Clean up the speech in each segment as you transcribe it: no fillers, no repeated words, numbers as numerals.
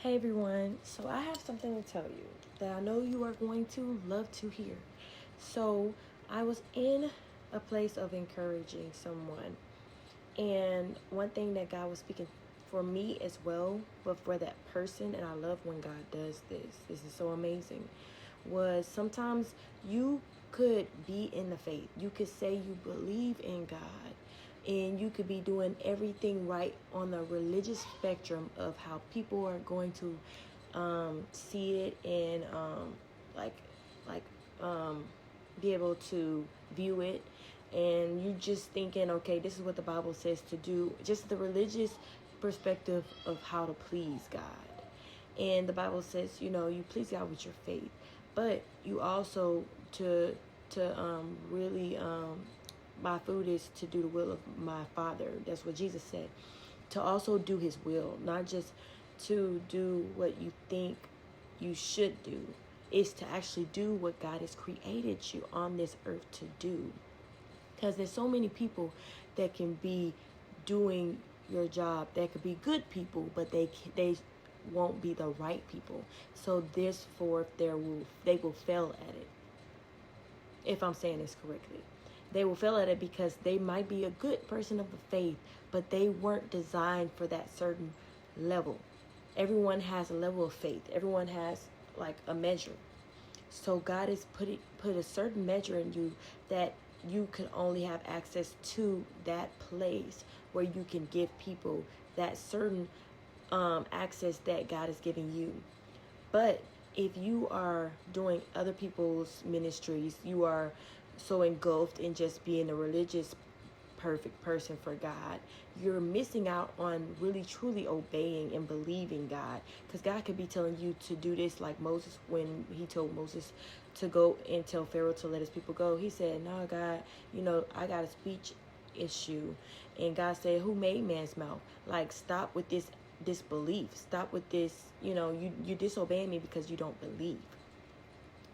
Hey everyone, so I have something to tell you that I know you are going to love to hear. So, I was in a place of encouraging someone, and one thing that God was speaking for me as well, but for that person, and I love when God does this is so amazing, was sometimes you could be in the faith, you could say you believe in God, and you could be doing everything right on the religious spectrum of how people are going to see it and like like um, be able to view it, and you just thinking, okay, this is what the Bible says to do, just the religious perspective of how to please God. And the Bible says, you please God with your faith, but you also to really my food is to do the will of my Father. That's what Jesus said. To also do His will, not just to do what you think you should do. Is to actually do what God has created you on this earth to do. Because there's so many people that can be doing your job, that could be good people, but they won't be the right people. So therefore, they will fail at it. If I'm saying this correctly, they will fail at it because they might be a good person of the faith, but they weren't designed for that certain level. Everyone has a level of faith. Everyone has like a measure. So God has put a certain measure in you that you can only have access to that place where you can give people that certain access that God is giving you. But if you are doing other people's ministries, you are so engulfed in just being a religious perfect person for God, you're missing out on really truly obeying and believing God. Because God could be telling you to do this, like Moses, when He told Moses to go and tell Pharaoh to let his people go. He said, no, God, I got a speech issue. And God said, who made man's mouth? Like, stop with this disbelief. Stop with this, you disobeying me because you don't believe.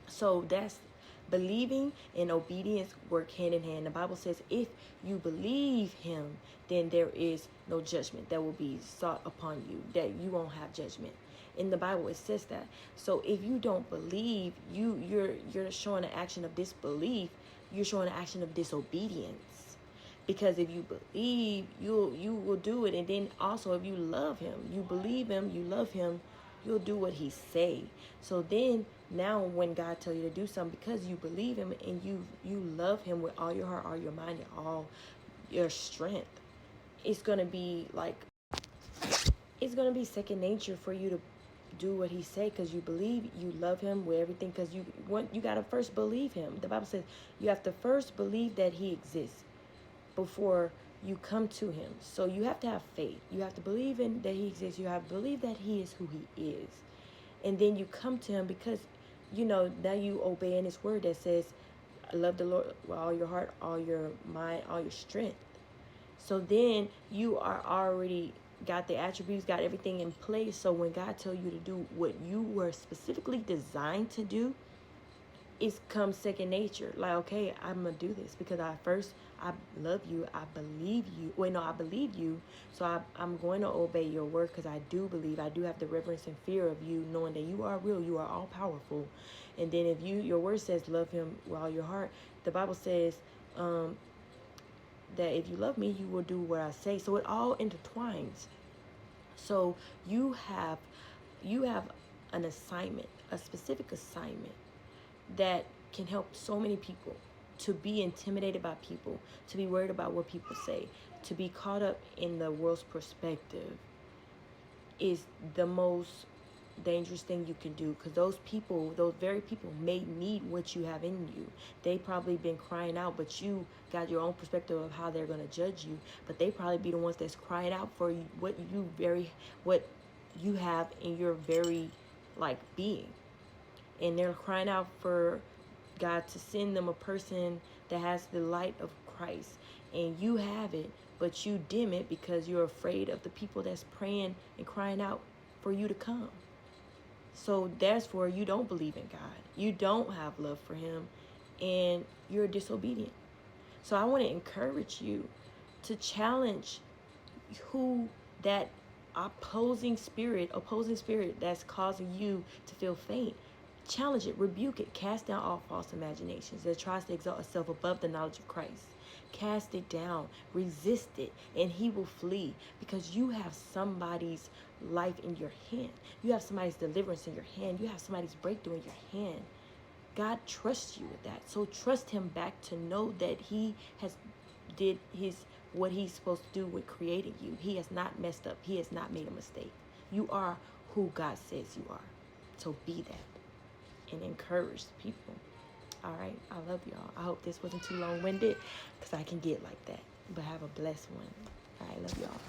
So that's believing and obedience work hand in hand. The Bible says if you believe Him, then there is no judgment that will be sought upon you, that you won't have judgment. In the Bible it says that. So if you don't believe, you're showing an action of disbelief, you're showing an action of disobedience. Because if you believe, you will do it. And then also, if you love Him, you believe Him, you love Him, you'll do what He say. So then now when God tell you to do something, because you believe Him and you love Him with all your heart, all your mind, and all your strength, it's gonna be like, it's gonna be second nature for you to do what He say, because you believe, you love Him with everything. Because you gotta first believe Him. The Bible says you have to first believe that He exists before you come to Him. So you have to have faith. You have to believe in that He exists. You have to believe that He is who He is. And then you come to Him because, now you obey in His word that says, love the Lord with all your heart, all your mind, all your strength. So then you are already got the attributes, got everything in place. So when God tells you to do what you were specifically designed to do, it's come second nature. Like, okay, I'm gonna do this because I love you, I believe you. Wait, no, I believe you. So I'm going to obey your word because I do believe. I do have the reverence and fear of you, knowing that you are real, you are all powerful. And then if your word says love Him with all your heart, the Bible says that if you love me, you will do what I say. So it all intertwines. So you have an assignment, a specific assignment that can help so many people to be intimidated by people, to be worried about what people say, to be caught up in the world's perspective is the most dangerous thing you can do, because those very people may need what you have in you. They probably been crying out, but you got your own perspective of how they're going to judge you, but they probably be the ones that's crying out for you, what you have in your very like being. And they're crying out for God to send them a person that has the light of Christ. And you have it, but you dim it because you're afraid of the people that's praying and crying out for you to come. So therefore, you don't believe in God. You don't have love for Him, and you're disobedient. So I want to encourage you to challenge who that opposing spirit that's causing you to feel faint, challenge it, rebuke it, cast down all false imaginations that tries to exalt itself above the knowledge of Christ. Cast it down, resist it, and he will flee, because you have somebody's life in your hand. You have somebody's deliverance in your hand. You have somebody's breakthrough in your hand. God trusts you with that. So trust him back to know that he has did what he's supposed to do with creating you. He has not messed up. He has not made a mistake. You are who God says you are. So be that and encourage people. All right. I love y'all. I hope this wasn't too long-winded, because I can get like that. But have a blessed one. All right. Love y'all.